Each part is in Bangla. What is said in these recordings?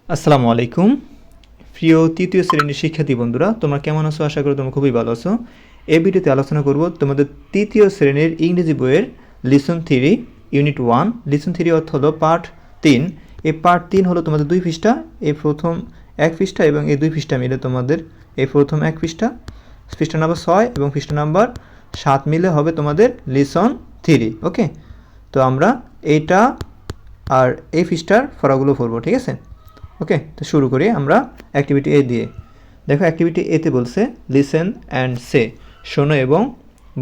আসসালামু আলাইকুম প্রিয় তৃতীয় শ্রেণীর শিক্ষার্থী বন্ধুরা, তোমরা কেমন আছো? আশা করি তোমরা খুবই ভালো আছো। এই ভিডিওতে আলোচনা করব তোমাদের তৃতীয় শ্রেণীর ইংরেজি বইয়ের লিসন 3 ইউনিট 1। লিসন 3 অর্থ হলো পার্ট 3। এই পার্ট 3 হলো তোমাদের 2 পৃষ্ঠা, এই প্রথম 1 পৃষ্ঠা এবং এই 2 পৃষ্ঠা মিলে তোমাদের এই প্রথম 1 পৃষ্ঠা, পৃষ্ঠা নাম্বার 6 এবং পৃষ্ঠা নাম্বার 7 মিলে হবে তোমাদের লিসন 3। ওকে, তো আমরা এইটা আর এই পৃষ্ঠার ফরাগুলো পড়বো, ঠিক আছে? ওকে, তো শুরু করি আমরা অ্যাক্টিভিটি এ দিয়ে। দেখো অ্যাক্টিভিটি এতে বলছে লিসেন অ্যান্ড সে, শোনো এবং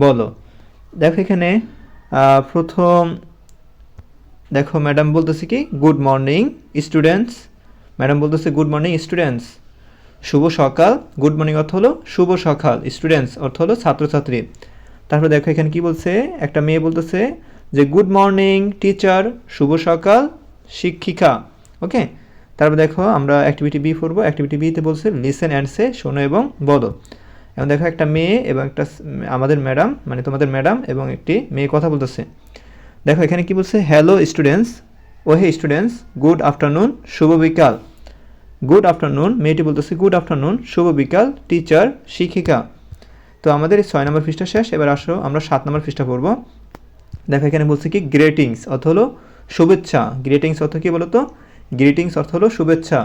বলো। দেখো এখানে প্রথম দেখো ম্যাডাম বলতেছে কি গুড মর্নিং স্টুডেন্টস। ম্যাডাম বলতেছে গুড মর্নিং স্টুডেন্টস, শুভ সকাল। গুড মর্নিং অর্থ হলো শুভ সকাল, স্টুডেন্টস অর্থ হলো ছাত্রছাত্রী। তারপর দেখো এখানে কি বলছে, একটা মেয়ে বলতেছে যে গুড মর্নিং টিচার, শুভ সকাল শিক্ষিকা। ওকে, তারপর দেখো আমরা অ্যাক্টিভিটি বি পড়বো। অ্যাক্টিভিটি বিতে বলছে লিসেন অ্যান্ড সে, শোনো এবং বলো। এবং দেখো একটা মেয়ে এবং একটা আমাদের ম্যাডাম, মানে তোমাদের ম্যাডাম এবং একটি মেয়ে কথা বলতেছে। দেখো এখানে কি বলছে, হ্যালো স্টুডেন্টস, ও হে স্টুডেন্টস, গুড আফটারনুন, শুভ বিকাল। গুড আফটারনুন, মেয়েটি বলতেছে গুড আফটারনুন, শুভ বিকাল টিচার শিক্ষিকা। তো আমাদের এই 6 নম্বর পৃষ্ঠা শেষ। এবার আসো আমরা 7 নম্বর পৃষ্ঠা পড়বো। দেখো এখানে বলছে কি গ্রেটিংস অর্থ হলো শুভেচ্ছা। গ্রেটিংস অর্থ কি বলো তো? গ্রিটিংস অর্থ হলো শুভেচ্ছা।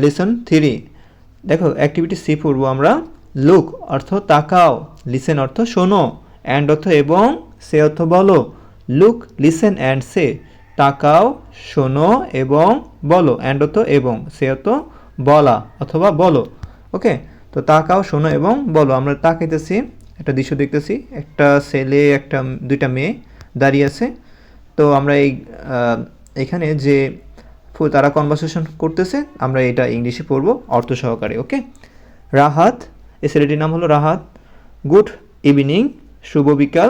লিসন 3। দেখো অ্যাক্টিভিটি সি পড়বো আমরা। লুক অর্থ তাকাও, লিসেন অর্থ শোনো, অ্যান্ড অর্থ এবং, সে অর্থ বলো। লুক, লিসেন অ্যান্ড সে, তাকাও, শোনো এবং বলো। অ্যান্ড অর্থ এবং, সে অর্থ বলা অথবা বলো। ওকে, তো তাকাও, শোনো এবং বলো। আমরা তাকাইতেছি, একটা দৃশ্য দেখতেছি, একটা ছেলে একটা দুইটা মেয়ে দাঁড়িয়ে আছে। তো আমরা এখানে যে তারা কনভারসেশন করতেছে, আমরা এটা ইংলিশে পড়বো অর্থ সহকারে। ওকে, রাহাত, এই ছেলেটির নাম হলো রাহাত। গুড ইভিনিং, শুভ বিকাল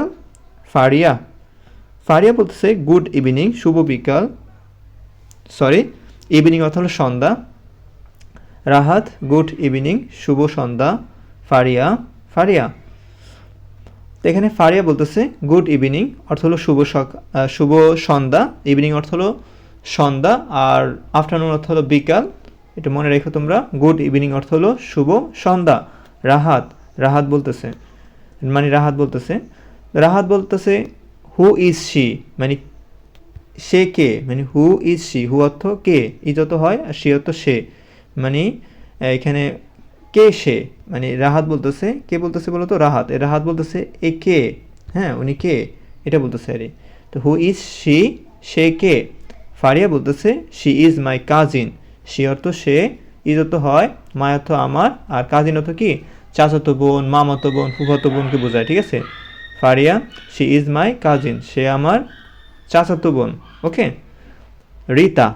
ফারিয়া। ফারিয়া বলতেছে গুড ইভিনিং, শুভ বিকাল, সরি ইভিনিং অর্থ হলো সন্ধ্যা। রাহাত গুড ইভিনিং, শুভ সন্ধ্যা ফারিয়া। ফারিয়া, তো এখানে ফারিয়া বলতেছে গুড ইভিনিং অর্থ হলো শুভ সন্ধ্যা, ইভিনিং অর্থ হলো সন্ধ্যা, আর আফটারনুন অর্থ হলো বিকাল। এটা মনে রেখো তোমরা, গুড ইভিনিং অর্থ হলো শুভ সন্ধ্যা। রাহাত বলতেছে, রাহাত বলতেছে হু ইজ শি, মানে সে কে, মানে হু ইজ শি, হু অর্থ কে, ইজ অর্থ হয়, আর শি অর্থ সে, মানে এখানে কে সে, মানে রাহাত বলতেছে, কে বলতেছে বলো তো? রাহাত। রাহাত বলতেছে এ কে, হ্যাঁ উনি কে, এটা বলতেছে আরে। তো হু ইজ শি, সে কে। ফারিয়া বলতেছে she is my cousin, she অর্থ সে, ইজ অর্থ হয়, মাই অর্থ আমার, আর কাজিন অর্থ কি চাচাতো বোন, মামাতো বোন, ফুফাতো বোনকে বোঝায়, ঠিক আছে? Faria she is my cousin, সে আমার চাচাতো বোন। Okay, Rita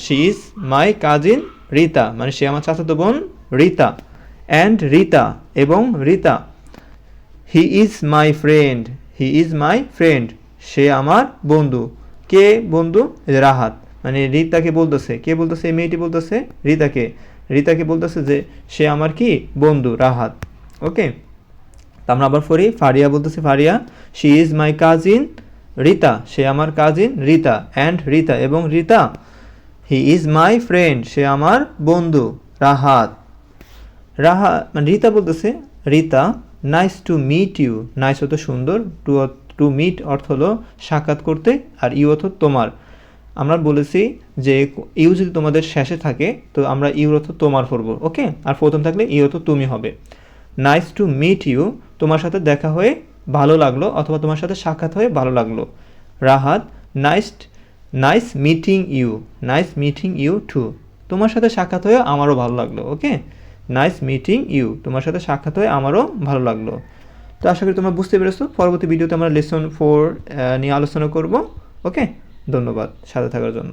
she is my cousin Rita, মানে সে আমার চাচাতো বোন রিতা। অ্যান্ড রিতা, এবং Rita. He is my friend, he is my friend, সে আমার বন্ধু। কে বন্ধু? রাহাত, মানে রিতাকে বলতেছে, কে বলতেছে? এই মেয়েটি বলতেছে রিতাকে বলতেছে যে সে আমার কি বন্ধু রাহাত। ওকে, তা আমরা আবার পড়ি। ফারিয়া বলতেছে, Faria she is my cousin Rita, সে আমার কাজিন রিতা। অ্যান্ড রিতা, এবং Rita. He is my friend, সে আমার বন্ধু রাহাত। মানে রিতা বলতেছে, Rita nice to meet you, nice অর্থ সুন্দর, টু মিট অর্থ হলো সাক্ষাৎ করতে, আর ইউ অর্থ তোমার। আমরা বলেছি যে ইউ যদি তোমাদের শেষে থাকে তো আমরা ইউ অর্থ তোমার পড়বো। ওকে, আর প্রথম থাকলে ইউ অর্থ তুমি হবে। নাইস টু মিট ইউ, তোমার সাথে দেখা হয়ে ভালো লাগলো, অথবা তোমার সাথে সাক্ষাৎ হয়ে ভালো লাগলো। Rahat nice meeting you, nice meeting you too, তোমার সাথে সাক্ষাৎ হয়ে আমারও ভালো লাগলো। ওকে, নাইস মিটিং ইউ, তোমার সাথে সাক্ষাৎ হয়ে আমারও ভালো লাগলো। তো আশা করি তোমরা বুঝতে পেরেছো। পরবর্তী ভিডিওতে আমরা লেসন 4 নিয়ে আলোচনা করব। ওকে, ধন্যবাদ সাথে থাকার জন্য।